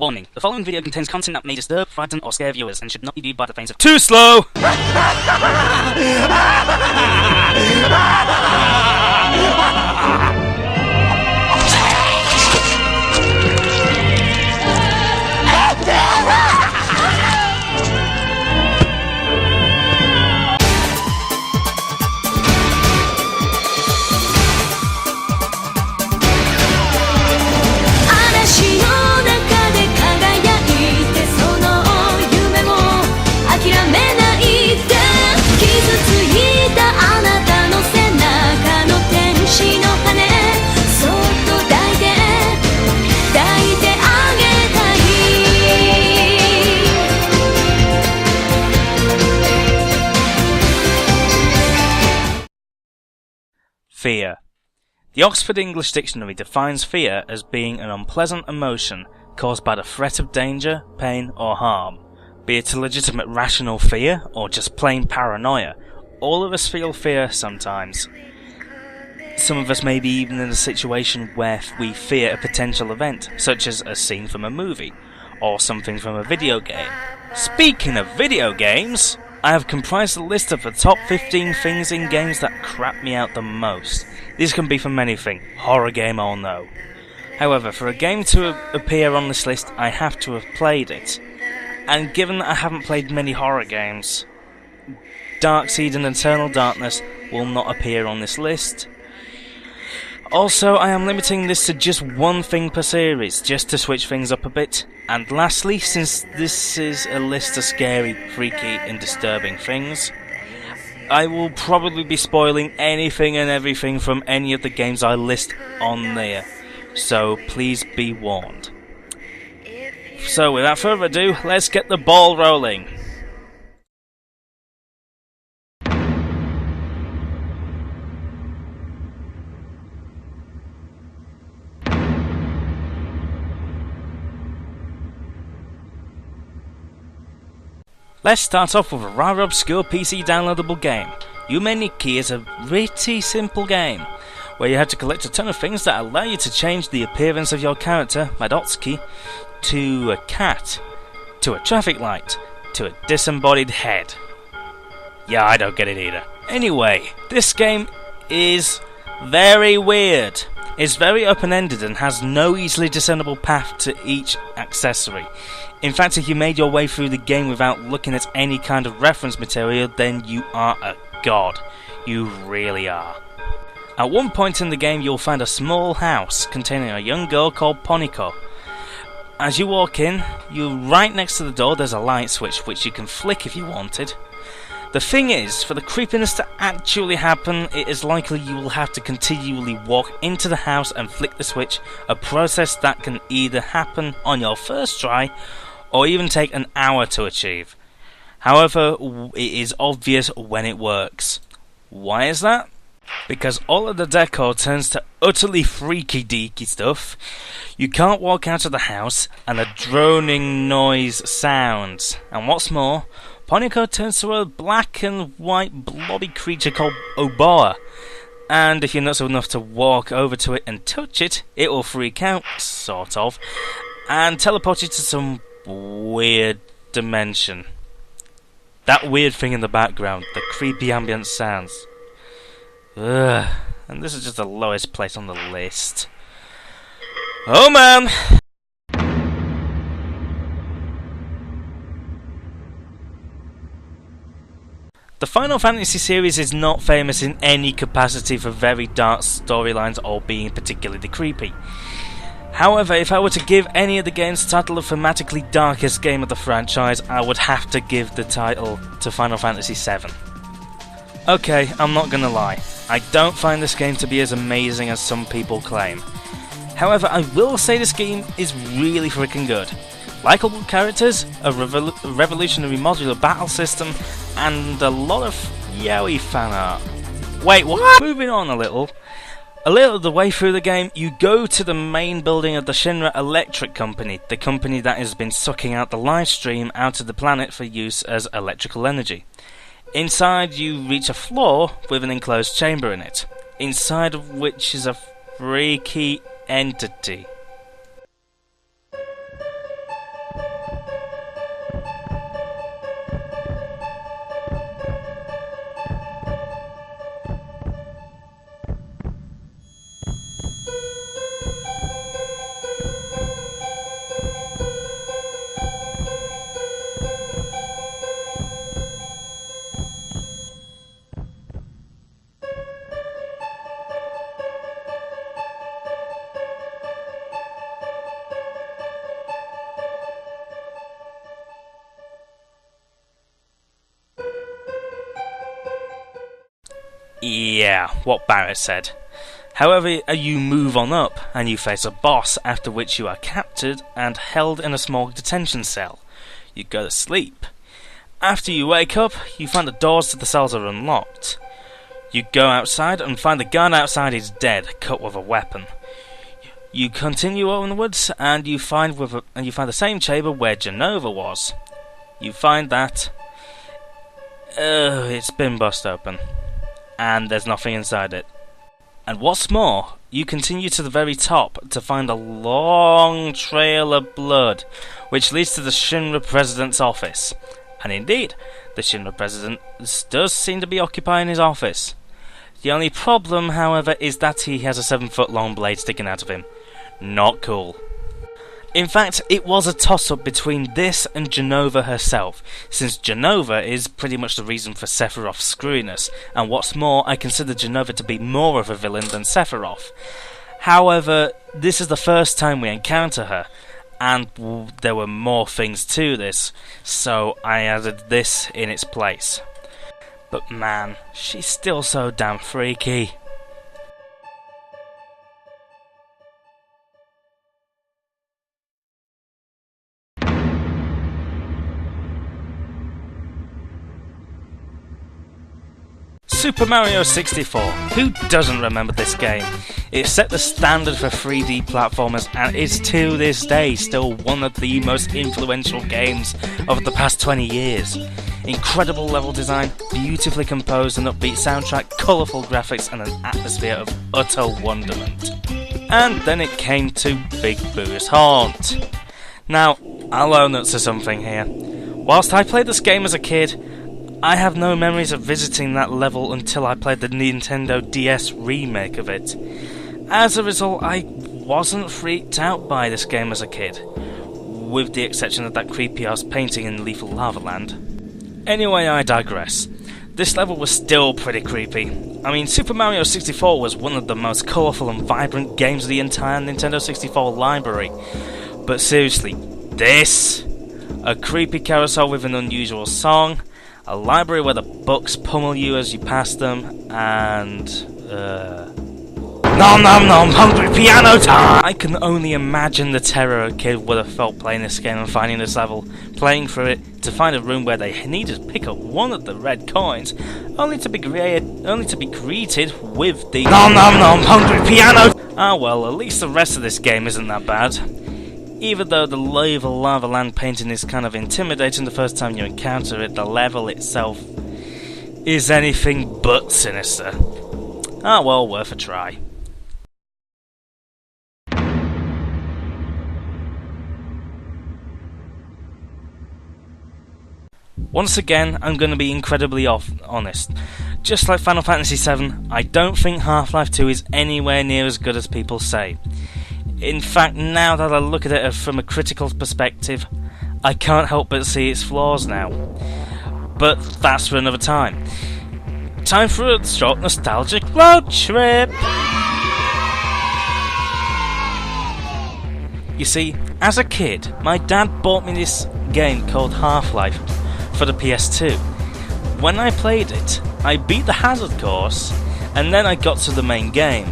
Warning, the following video contains content that may disturb, frighten, or scare viewers and should not be viewed by the faint of too slow! Fear. The Oxford English Dictionary defines fear as being an unpleasant emotion caused by the threat of danger, pain, or harm. Be it a legitimate rational fear, or just plain paranoia, all of us feel fear sometimes. Some of us may be even in a situation where we fear a potential event, such as a scene from a movie, or something from a video game. Speaking of video games, I have comprised a list of the top 15 things in games that crap me out the most. These can be from anything, horror game or no. However, for a game to appear on this list, I have to have played it. And given that I haven't played many horror games, Darkseid and Eternal Darkness will not appear on this list. Also, I am limiting this to just one thing per series, just to switch things up a bit. And lastly, since this is a list of scary, freaky and disturbing things, I will probably be spoiling anything and everything from any of the games I list on there. So please be warned. So without further ado, let's get the ball rolling. Let's start off with a rather obscure PC downloadable game. Yume Nikki is a pretty simple game, where you have to collect a ton of things that allow you to change the appearance of your character, Madotsuki, to a cat, to a traffic light, to a disembodied head. Yeah, I don't get it either. Anyway, this game is very weird. It's very open-ended and has no easily discernible path to each accessory. In fact, if you made your way through the game without looking at any kind of reference material, then you are a god. You really are. At one point in the game, you'll find a small house containing a young girl called Poniko. As you walk in, right next to the door there's a light switch which you can flick if you wanted. The thing is, for the creepiness to actually happen, it is likely you will have to continually walk into the house and flick the switch, a process that can either happen on your first try, or even take an hour to achieve. However, it is obvious when it works. Why is that? Because all of the decor turns to utterly freaky deaky stuff. You can't walk out of the house, and a droning noise sounds. And what's more, Poniko turns to a black and white blobby creature called Oboa. And if you're nuts enough to walk over to it and touch it, it will freak out, sort of, and teleport you to some weird dimension. That weird thing in the background, the creepy ambient sounds. Ugh, and this is just the lowest place on the list. Oh man! The Final Fantasy series is not famous in any capacity for very dark storylines or being particularly creepy. However, if I were to give any of the games the title of thematically darkest game of the franchise, I would have to give the title to Final Fantasy VII. Okay, I'm not gonna lie, I don't find this game to be as amazing as some people claim. However, I will say this game is really freaking good. Likeable characters, a revolutionary modular battle system, and a lot of yaoi fan art. Wait, what? Moving on a little of the way through the game, you go to the main building of the Shinra Electric Company, the company that has been sucking out the live stream out of the planet for use as electrical energy. Inside, you reach a floor with an enclosed chamber in it, inside of which is a freaky entity. Yeah, what Barrett said. However, you move on up and you face a boss, after which you are captured and held in a small detention cell. You go to sleep. After you wake up, you find the doors to the cells are unlocked. You go outside and find the guard outside is dead, cut with a weapon. You continue onwards and you find the same chamber where Genova was. You find that it's been bust open, and there's nothing inside it. And what's more, you continue to the very top to find a long trail of blood, which leads to the Shinra President's office. And indeed, the Shinra President does seem to be occupying his office. The only problem, however, is that he has a 7-foot-long blade sticking out of him. Not cool. In fact, it was a toss-up between this and Genova herself, since Genova is pretty much the reason for Sephiroth's screwiness, and what's more, I consider Genova to be more of a villain than Sephiroth. However, this is the first time we encounter her, and there were more things to this, so I added this in its place. But man, she's still so damn freaky. Super Mario 64. Who doesn't remember this game? It set the standard for 3D platformers and is to this day still one of the most influential games of the past 20 years. Incredible level design, beautifully composed and upbeat soundtrack, colourful graphics and an atmosphere of utter wonderment. And then it came to Big Boo's Haunt. Now, I'll own up to something here. Whilst I played this game as a kid, I have no memories of visiting that level until I played the Nintendo DS remake of it. As a result, I wasn't freaked out by this game as a kid, with the exception of that creepy-ass painting in Lethal Lava Land. Anyway, I digress. This level was still pretty creepy. I mean, Super Mario 64 was one of the most colourful and vibrant games of the entire Nintendo 64 library. But seriously, this? A creepy carousel with an unusual song, a library where the books pummel you as you pass them, and nom nom nom, hungry piano time! I can only imagine the terror a kid would have felt playing this game and finding this level, playing through it to find a room where they needed to pick up one of the red coins, only to be greeted with the nom nom nom, hungry piano. Ah well, at least the rest of this game isn't that bad. Even though the Lava Land painting is kind of intimidating the first time you encounter it, the level itself is anything but sinister. Ah well, worth a try. Once again, I'm going to be incredibly honest. Just like Final Fantasy VII, I don't think Half-Life 2 is anywhere near as good as people say. In fact, now that I look at it from a critical perspective, I can't help but see its flaws now. But that's for another time. Time for a short nostalgic road trip! You see, as a kid, my dad bought me this game called Half-Life for the PS2. When I played it, I beat the hazard course, and then I got to the main game.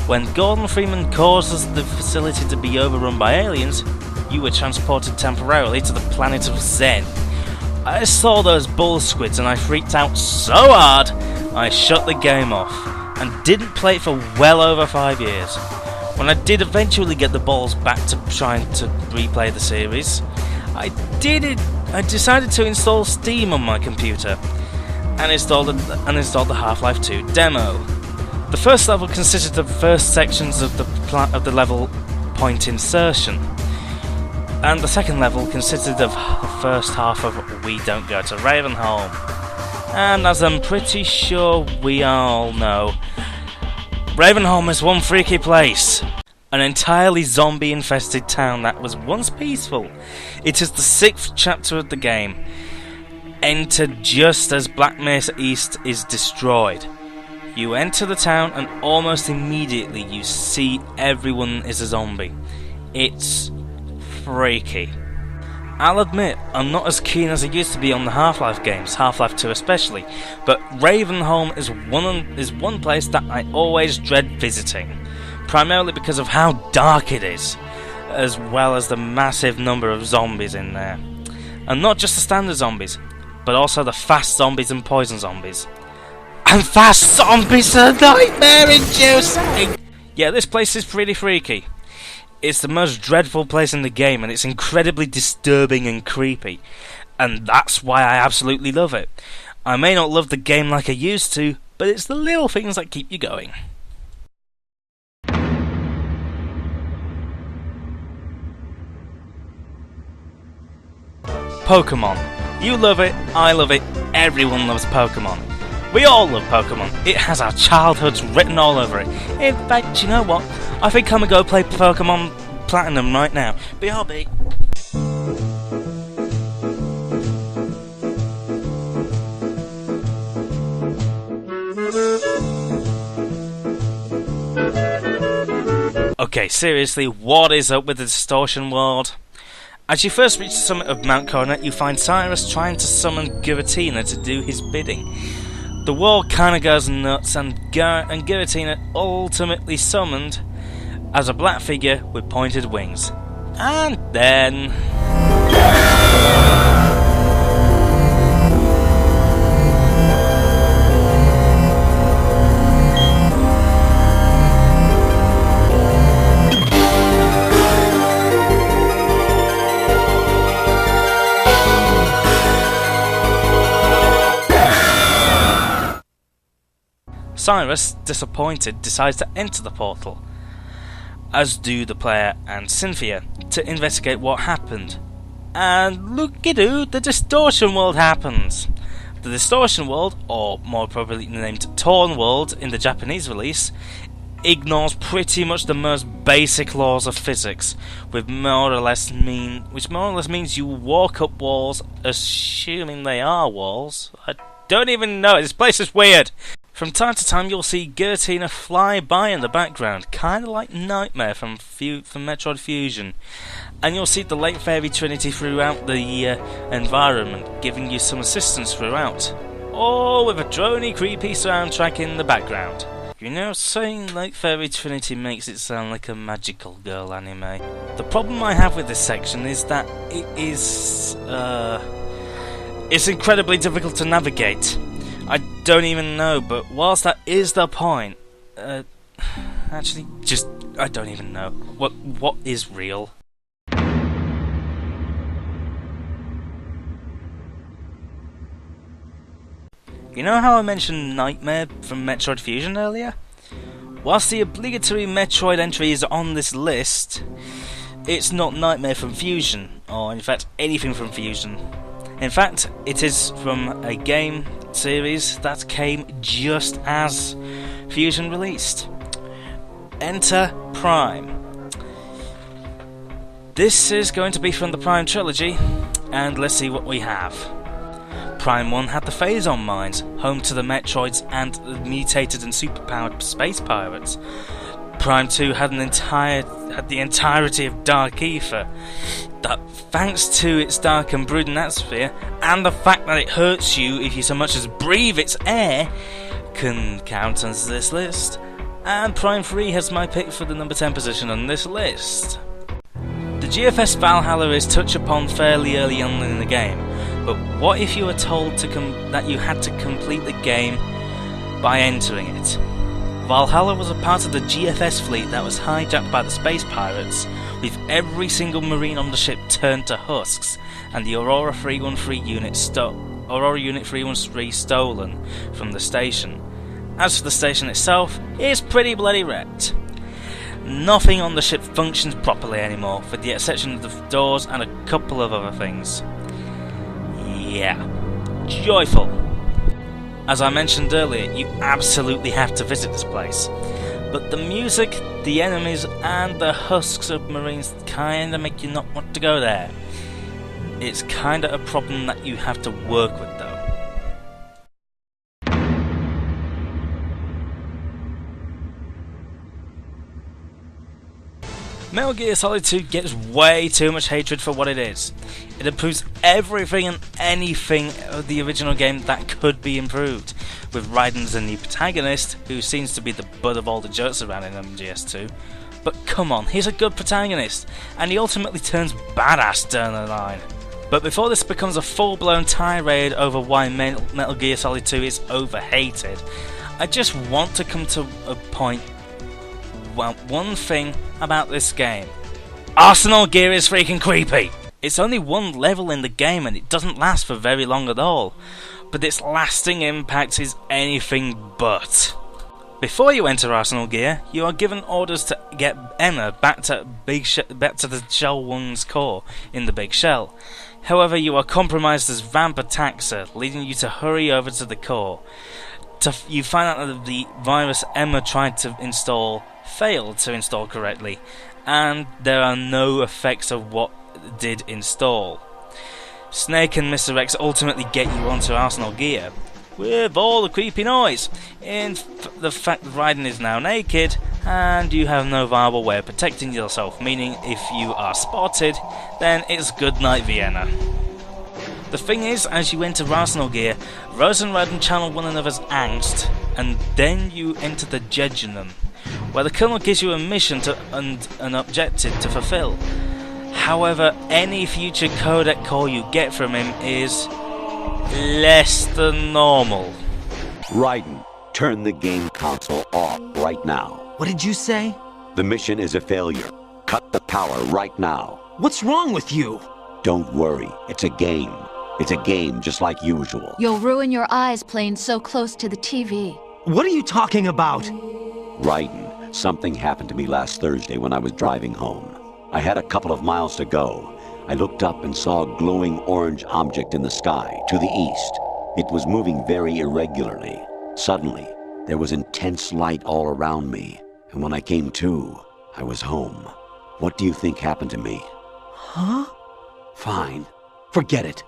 When Gordon Freeman causes the facility to be overrun by aliens, you were transported temporarily to the planet of Zen. I saw those bull squids and I freaked out so hard, I shut the game off, and didn't play it for well over 5 years. When I did eventually get the balls back to trying to replay the series, I decided to install Steam on my computer, and installed the Half-Life 2 demo. The first level consisted of first sections of the level point insertion, and the second level consisted of the first half of We Don't Go to Ravenholm. And as I'm pretty sure we all know, Ravenholm is one freaky place. An entirely zombie-infested town that was once peaceful. It is the 6th chapter of the game. Entered just as Black Mesa East is destroyed. You enter the town and almost immediately you see everyone is a zombie. It's freaky. I'll admit, I'm not as keen as I used to be on the Half-Life games, Half-Life 2 especially, but Ravenholm is one place that I always dread visiting, primarily because of how dark it is, as well as the massive number of zombies in there. And not just the standard zombies, but also the fast zombies and poison zombies. And fast zombies are nightmare-inducing! Yeah, this place is pretty freaky. It's the most dreadful place in the game, and it's incredibly disturbing and creepy. And that's why I absolutely love it. I may not love the game like I used to, but it's the little things that keep you going. Pokemon. You love it, I love it, everyone loves Pokemon. We all love Pokemon. It has our childhoods written all over it. In fact, you know what? I think I'm gonna go play Pokemon Platinum right now. BRB. Okay, seriously, what is up with the distortion world? As you first reach the summit of Mount Coronet, you find Cyrus trying to summon Giratina to do his bidding. The world kinda goes nuts, and Giratina ultimately summoned as a black figure with pointed wings. And then... Cyrus, disappointed, decides to enter the portal, as do the player and Cynthia, to investigate what happened. And looky-doo, the distortion world happens. The distortion world, or more appropriately named Torn World in the Japanese release, ignores pretty much the most basic laws of physics, which more or less means you walk up walls, assuming they are walls. I don't even know, this place is weird. From time to time you'll see Giratina fly by in the background, kinda like Nightmare from Metroid Fusion. And you'll see the Lake Fairy Trinity throughout the environment, giving you some assistance throughout. All with a droney creepy soundtrack in the background. You know, saying Lake Fairy Trinity makes it sound like a magical girl anime. The problem I have with this section is that it's incredibly difficult to navigate. I don't even know, but whilst that is the point, actually, I don't even know. What is real? You know how I mentioned Nightmare from Metroid Fusion earlier? Whilst the obligatory Metroid entry is on this list, it's not Nightmare from Fusion, or in fact anything from Fusion. In fact, it is from a game series that came just as Fusion released. Enter Prime. This is going to be from the Prime trilogy, and let's see what we have. Prime 1 had the Phazon Mines, home to the Metroids and the mutated and superpowered space pirates. Prime 2 had the entirety of Dark Ether, that thanks to its dark and brooding atmosphere, and the fact that it hurts you if you so much as breathe its air, can count as this list. And Prime 3 has my pick for the number 10 position on this list. The GFS Valhalla is touched upon fairly early on in the game, but what if you were told that you had to complete the game by entering it? Valhalla was a part of the GFS fleet that was hijacked by the space pirates, with every single marine on the ship turned to husks, and the Aurora 313 Unit 313 stolen from the station. As for the station itself, it's pretty bloody wrecked. Nothing on the ship functions properly anymore, with the exception of the doors and a couple of other things. Yeah, joyful. As I mentioned earlier, you absolutely have to visit this place. But the music, the enemies, and the husks of marines kinda make you not want to go there. It's kinda a problem that you have to work with though. Metal Gear Solid 2 gets way too much hatred for what it is. It improves everything and anything of the original game that could be improved, with Raiden as a new protagonist, who seems to be the butt of all the jokes surrounding MGS2. But come on, he's a good protagonist, and he ultimately turns badass down the line. But before this becomes a full-blown tirade over why Metal Gear Solid 2 is overhated, I just want to come to a point. Well, one thing about this game. Arsenal Gear is freaking creepy! It's only one level in the game and it doesn't last for very long at all, but its lasting impact is anything but. Before you enter Arsenal Gear, you are given orders to get Emma back to the Shell 1's core in the Big Shell. However, you are compromised as Vamp attacks her, leading you to hurry over to the core. You find out that the virus Emma tried to install failed to install correctly, and there are no effects of what did install. Snake and Mr. X ultimately get you onto Arsenal Gear, with all the creepy noise, in the fact that Raiden is now naked, and you have no viable way of protecting yourself, meaning if you are spotted, then it's good night Vienna. The thing is, as you enter Arsenal Gear, Rose and Raiden channel one another's angst, and then you enter the Jejunum, where the Colonel gives you a mission and an objective to fulfill. However, any future codec call you get from him is less than normal. Raiden, turn the game console off right now. What did you say? The mission is a failure. Cut the power right now. What's wrong with you? Don't worry, it's a game. It's a game just like usual. You'll ruin your eyes playing so close to the TV. What are you talking about? Raiden, something happened to me last Thursday when I was driving home. I had a couple of miles to go. I looked up and saw a glowing orange object in the sky, to the east. It was moving very irregularly. Suddenly, there was intense light all around me, and when I came to, I was home. What do you think happened to me? Huh? Fine. Forget it.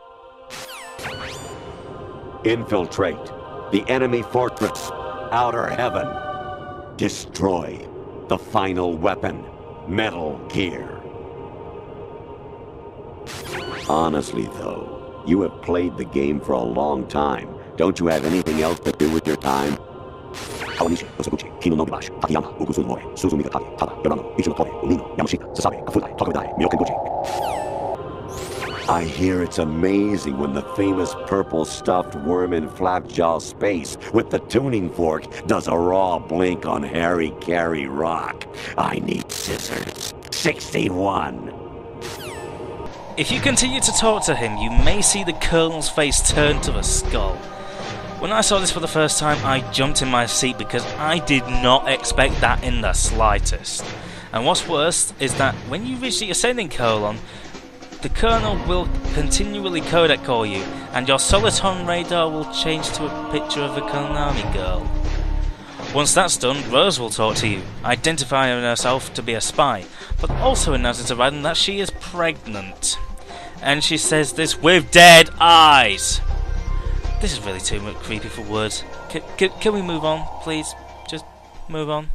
Infiltrate the enemy fortress, Outer Heaven. Destroy the final weapon, Metal Gear. Honestly, though, you have played the game for a long time. Don't you have anything else to do with your time? I hear it's amazing when the famous purple stuffed worm in Flapjaw Space with the tuning fork does a raw blink on Harry Carey Rock. I need scissors. 61. If you continue to talk to him, you may see the Colonel's face turn to a skull. When I saw this for the first time, I jumped in my seat because I did not expect that in the slightest. And what's worse is that when you reach the ascending colon, the Colonel will continually codec call you, and your Soliton radar will change to a picture of a Konami girl. Once that's done, Rose will talk to you, identifying herself to be a spy, but also announcing to Raiden that she is pregnant. And she says this with dead eyes. This is really too much creepy for words. Can we move on, please? Just move on.